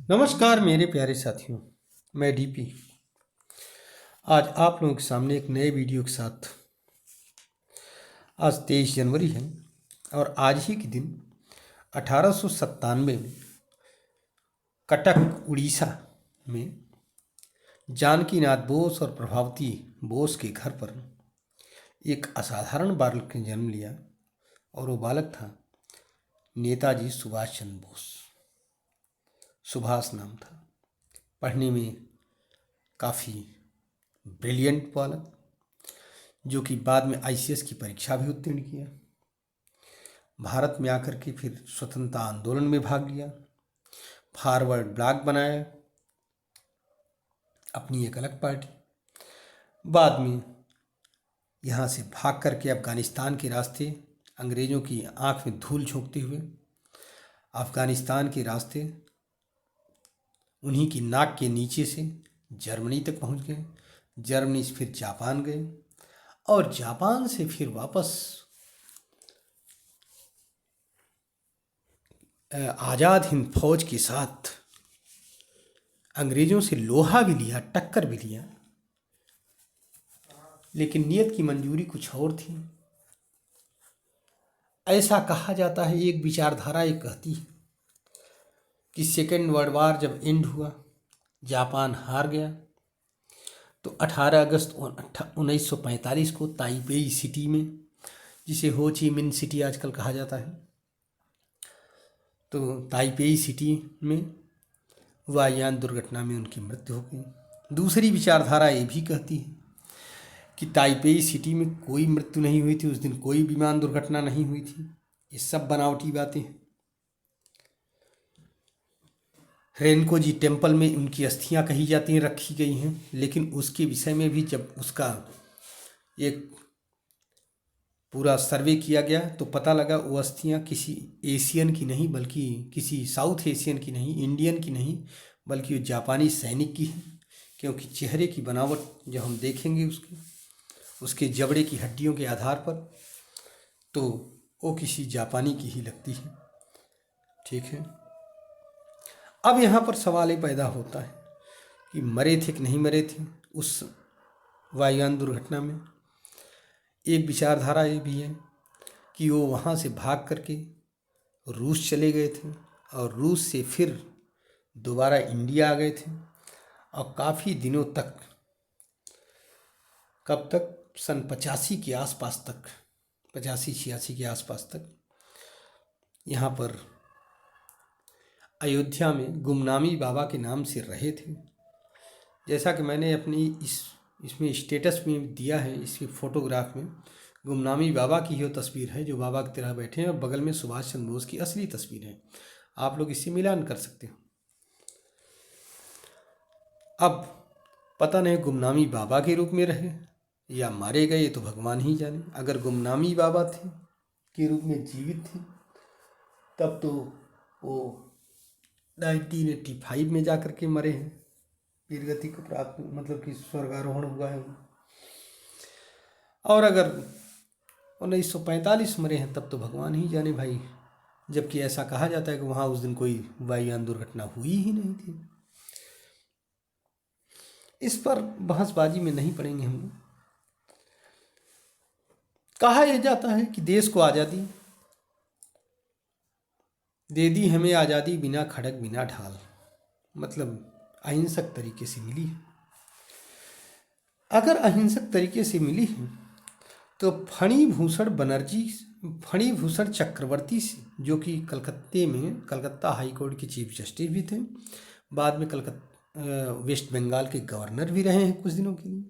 नमस्कार मेरे प्यारे साथियों। मैं डीपी आज आप लोगों के सामने एक नए वीडियो के साथ। आज 23 जनवरी है और आज ही के दिन 1897 में कटक उड़ीसा में जानकी नाथ बोस और प्रभावती बोस के घर पर एक असाधारण बालक ने जन्म लिया और वो बालक था नेताजी सुभाष चंद्र बोस। सुभाष नाम था। पढ़ने में काफ़ी ब्रिलियंट बालक, जो कि बाद में आईसीएस की परीक्षा भी उत्तीर्ण किया। भारत में आकर के फिर स्वतंत्रता आंदोलन में भाग लिया, फॉरवर्ड ब्लॉक बनाया, अपनी एक अलग पार्टी। बाद में यहाँ से भाग करके अफ़गानिस्तान के रास्ते, अंग्रेज़ों की आंख में धूल झोंकते हुए अफ़गानिस्तान के रास्ते उन्हीं की नाक के नीचे से जर्मनी तक पहुँच गए। जर्मनी से फिर जापान गए और जापान से फिर वापस आज़ाद हिंद फौज के साथ अंग्रेज़ों से लोहा भी लिया, टक्कर भी लिया, लेकिन नीयत की मंजूरी कुछ और थी। ऐसा कहा जाता है, एक विचारधारा ये कहती है कि सेकेंड वर्ल्ड वार जब एंड हुआ, जापान हार गया, तो 18 अगस्त 1945 को ताइपेई सिटी में, जिसे हो ची मिन सिटी आजकल कहा जाता है, तो ताइपेई सिटी में वायुयान दुर्घटना में उनकी मृत्यु हो गई। दूसरी विचारधारा ये भी कहती है कि ताइपेई सिटी में कोई मृत्यु नहीं हुई थी, उस दिन कोई विमान दुर्घटना नहीं हुई थी। ये सब बनावटी बातें हैं। रेनको-जी टेम्पल में उनकी अस्थियां कही जाती हैं रखी गई हैं, लेकिन उसके विषय में भी जब उसका एक पूरा सर्वे किया गया तो पता लगा वो अस्थियां किसी एशियन की नहीं, बल्कि किसी साउथ एशियन की नहीं, इंडियन की नहीं, बल्कि वो जापानी सैनिक की है। क्योंकि चेहरे की बनावट जब हम देखेंगे उसके जबड़े की हड्डियों के आधार पर, तो वो किसी जापानी की ही लगती है। ठीक है। अब यहाँ पर सवाल ये पैदा होता है कि मरे थे कि नहीं मरे थे उस वायुयान दुर्घटना में। एक विचारधारा ये भी है कि वो वहाँ से भाग करके रूस चले गए थे और रूस से फिर दोबारा इंडिया आ गए थे और काफ़ी दिनों तक, कब तक, सन 85 के आसपास तक, 85-86 के आसपास तक यहाँ पर अयोध्या में गुमनामी बाबा के नाम से रहे थे। जैसा कि मैंने अपनी इसमें स्टेटस में दिया है, इसकी फ़ोटोग्राफ में गुमनामी बाबा की ही तस्वीर है जो बाबा की तरह बैठे हैं और बगल में सुभाष चंद्र बोस की असली तस्वीर है। आप लोग इससे मिलान कर सकते हो। अब पता नहीं गुमनामी बाबा के रूप में रहे या मारे गए, तो भगवान ही जाने। अगर गुमनामी बाबा थे के रूप में जीवित थे, तब तो वो 1985 में जा कर के मरे हैं, वीरगति को प्राप्त, मतलब कि स्वर्गारोहण हुआ है। और अगर 1945 मरे हैं, तब तो भगवान ही जाने भाई। जबकि ऐसा कहा जाता है कि वहाँ उस दिन कोई वायुयान दुर्घटना हुई ही नहीं थी। इस पर बहसबाजी में नहीं पड़ेंगे हम लोग। कहा यह जाता है कि देश को आज़ादी दे दी हमें, आज़ादी बिना खड़क बिना ढाल, मतलब अहिंसक तरीके से मिली है। अगर अहिंसक तरीके से मिली है तो फणिभूषण चक्रवर्ती से, जो कि कलकत्ता हाई कोर्ट के चीफ जस्टिस भी थे, बाद में वेस्ट बंगाल के गवर्नर भी रहे हैं कुछ दिनों के लिए।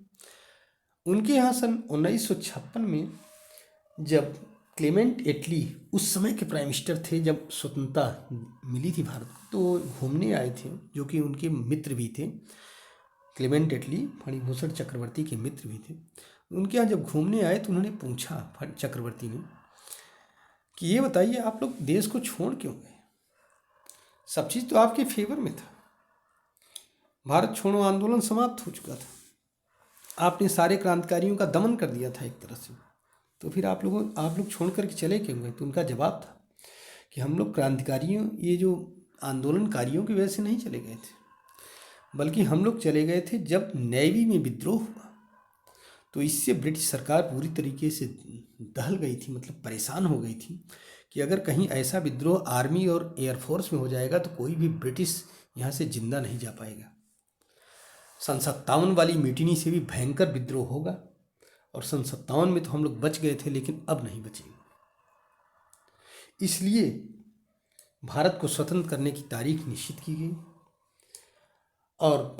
उनके यहाँ सन 1956 में जब क्लेमेंट एटली उस समय के प्राइम मिनिस्टर थे, जब स्वतंत्रता मिली थी भारत को, तो घूमने आए थे, जो कि उनके मित्र भी थे। क्लेमेंट एटली फणिभूषण चक्रवर्ती के मित्र भी थे। उनके यहाँ जब घूमने आए तो उन्होंने पूछा चक्रवर्ती ने कि ये बताइए आप लोग देश को छोड़ क्यों गए? सब चीज़ तो आपके फेवर में था, भारत छोड़ो आंदोलन समाप्त हो चुका था, आपने सारे क्रांतिकारियों का दमन कर दिया था एक तरह से, तो फिर आप लोग छोड़ करके चले क्यों गए? तो उनका जवाब था कि हम लोग क्रांतिकारियों, ये जो आंदोलनकारियों की वजह से नहीं चले गए थे, बल्कि हम लोग चले गए थे जब नेवी में विद्रोह हुआ। तो इससे ब्रिटिश सरकार पूरी तरीके से दहल गई थी, मतलब परेशान हो गई थी कि अगर कहीं ऐसा विद्रोह आर्मी और एयरफोर्स में हो जाएगा तो कोई भी ब्रिटिश यहाँ से जिंदा नहीं जा पाएगा। 57 वाली म्यूटिनी से भी भयंकर विद्रोह होगा, और 57 में तो हम लोग बच गए थे, लेकिन अब नहीं बचेंगे। इसलिए भारत को स्वतंत्र करने की तारीख निश्चित की गई और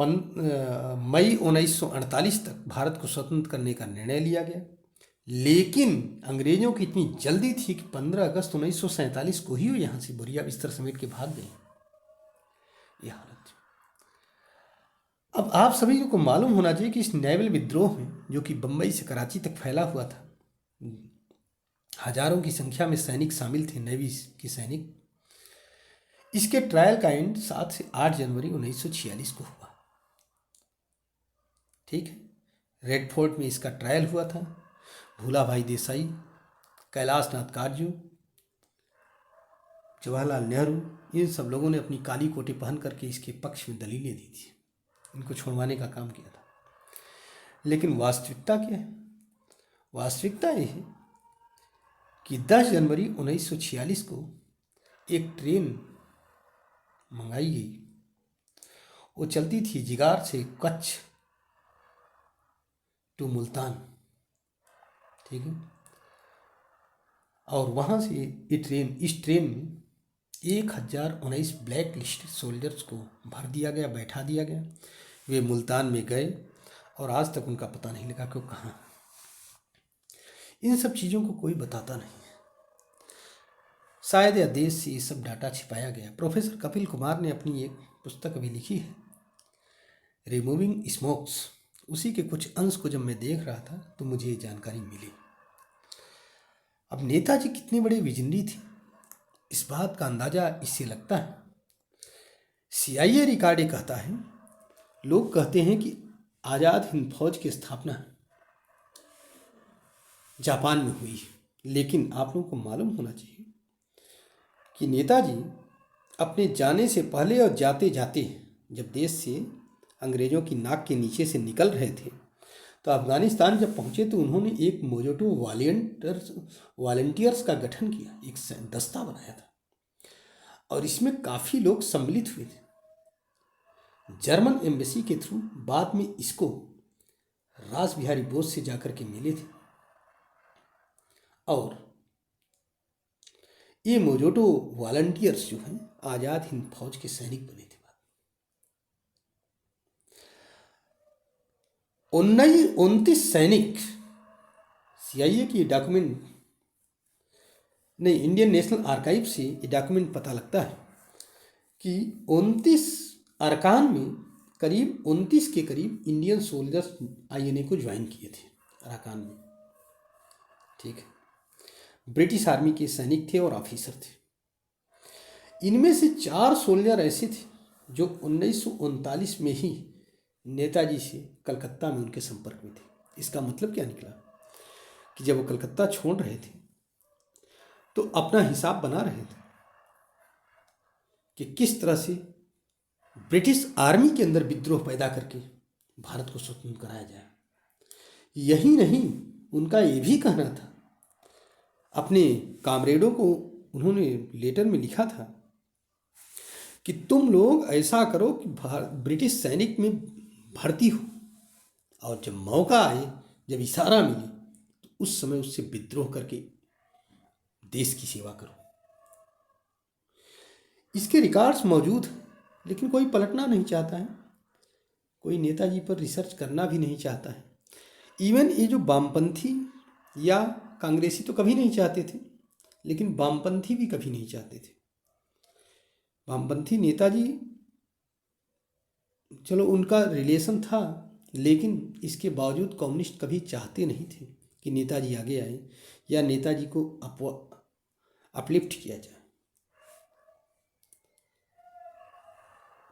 मई 1948 तक भारत को स्वतंत्र करने का निर्णय लिया गया। लेकिन अंग्रेजों की इतनी जल्दी थी कि 15 अगस्त 1947 को ही वो यहाँ से बोरिया बिस्तर समेट के भाग गए। ये हालत थी। अब आप सभी को मालूम होना चाहिए कि इस नेवल विद्रोह में, जो कि बम्बई से कराची तक फैला हुआ था, हजारों की संख्या में सैनिक शामिल थे, नेवी के सैनिक। इसके ट्रायल का एंड 7 से 8 जनवरी 1946 को हुआ। ठीक है, रेड फोर्ट में इसका ट्रायल हुआ था। भूला भाई देसाई, कैलाश नाथ काटजू, जवाहरलाल नेहरू, इन सब लोगों ने अपनी काली कोटी पहन करके इसके पक्ष में दलीलें दी थी, इनको छुड़वाने का काम किया था। लेकिन वास्तविकता क्या है? वास्तविकता ये है कि 10 जनवरी 1946 को एक ट्रेन मंगाई गई। वो चलती थी जिगार से कच्छ टू मुल्तान, ठीक है। और वहाँ से इस ट्रेन में 1019 ब्लैक लिस्ट सोल्जर्स को भर दिया गया, बैठा दिया गया। वे मुल्तान में गए और आज तक उनका पता नहीं लगा कि वो कहाँ। इन सब चीज़ों को कोई बताता नहीं है, शायद या देश से ये सब डाटा छिपाया गया। प्रोफेसर कपिल कुमार ने अपनी एक पुस्तक अभी लिखी है, रिमूविंग स्मोक्स। उसी के कुछ अंश को जब मैं देख रहा था तो मुझे ये जानकारी मिली। अब नेताजी कितने बड़े विजनरी थे, इस बात का अंदाजा इससे लगता है। CIA रिकॉर्ड ये कहता है, लोग कहते हैं कि आज़ाद हिंद फौज की स्थापना जापान में हुई, लेकिन आप लोगों को मालूम होना चाहिए कि नेताजी अपने जाने से पहले और जाते जाते जब देश से अंग्रेज़ों की नाक के नीचे से निकल रहे थे तो अफ़गानिस्तान जब पहुँचे तो उन्होंने एक मोजोटो वॉलेंटियर्स का गठन किया, एक दस्ता बनाया था और इसमें काफ़ी लोग सम्मिलित हुए थे। जर्मन एम्बेसी के थ्रू बाद में इसको रास बिहारी बोस से जाकर के मिले थे और ये मोजोटो वॉलंटियर्स जो हैं आज़ाद हिंद फौज के सैनिक बने थे। 29 सैनिक, CIA की डॉक्यूमेंट नहीं, इंडियन नेशनल आर्काइव से ये डॉक्यूमेंट पता लगता है कि 29 अरकान में करीब 29 के करीब इंडियन सोल्जर्स INA को ज्वाइन किए थे अरकान में, ठीक है। ब्रिटिश आर्मी के सैनिक थे और ऑफिसर थे। इनमें से 4 सोल्जर ऐसे थे जो 1939 में ही नेताजी से कलकत्ता में उनके संपर्क में थे। इसका मतलब क्या निकला कि जब वो कलकत्ता छोड़ रहे थे तो अपना हिसाब बना रहे थे कि किस तरह से ब्रिटिश आर्मी के अंदर विद्रोह पैदा करके भारत को स्वतंत्र कराया जाए। यही नहीं, उनका ये भी कहना था, अपने कामरेडों को उन्होंने लेटर में लिखा था कि तुम लोग ऐसा करो कि ब्रिटिश सैनिक में भर्ती हो और जब मौका आए, जब इशारा मिले तो उस समय उससे विद्रोह करके देश की सेवा करो। इसके रिकॉर्ड्स मौजूद हैं, लेकिन कोई पलटना नहीं चाहता है, कोई नेताजी पर रिसर्च करना भी नहीं चाहता है। इवन ये जो वामपंथी या कांग्रेसी तो कभी नहीं चाहते थे, लेकिन वामपंथी भी कभी नहीं चाहते थे। वामपंथी नेताजी, चलो उनका रिलेशन था, लेकिन इसके बावजूद कम्युनिस्ट कभी चाहते नहीं थे कि नेताजी आगे आए या नेताजी को अपलिफ्ट किया जाए,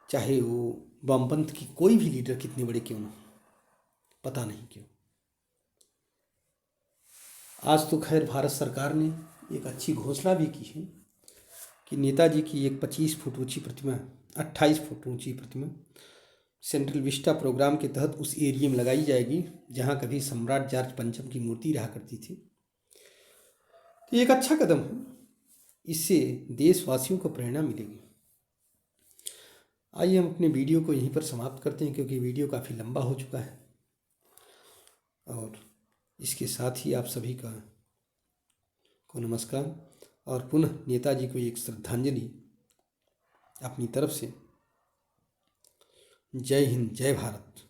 चाहे वो वामपंथ की कोई भी लीडर कितने बड़े क्यों ना हो। पता नहीं क्यों। आज तो खैर भारत सरकार ने एक अच्छी घोषणा भी की है कि नेताजी की एक 25 फुट ऊंची प्रतिमा, 28 फुट ऊंची प्रतिमा सेंट्रल विस्टा प्रोग्राम के तहत उस एरिया में लगाई जाएगी जहां कभी सम्राट जॉर्ज पंचम की मूर्ति रहा करती थी। तो ये एक अच्छा कदम है, इससे देशवासियों को प्रेरणा मिलेगी। आइए हम अपने वीडियो को यहीं पर समाप्त करते हैं, क्योंकि वीडियो काफ़ी लंबा हो चुका है और इसके साथ ही आप सभी को नमस्कार और पुनः नेताजी को एक श्रद्धांजलि अपनी तरफ से। जय हिंद, जय भारत।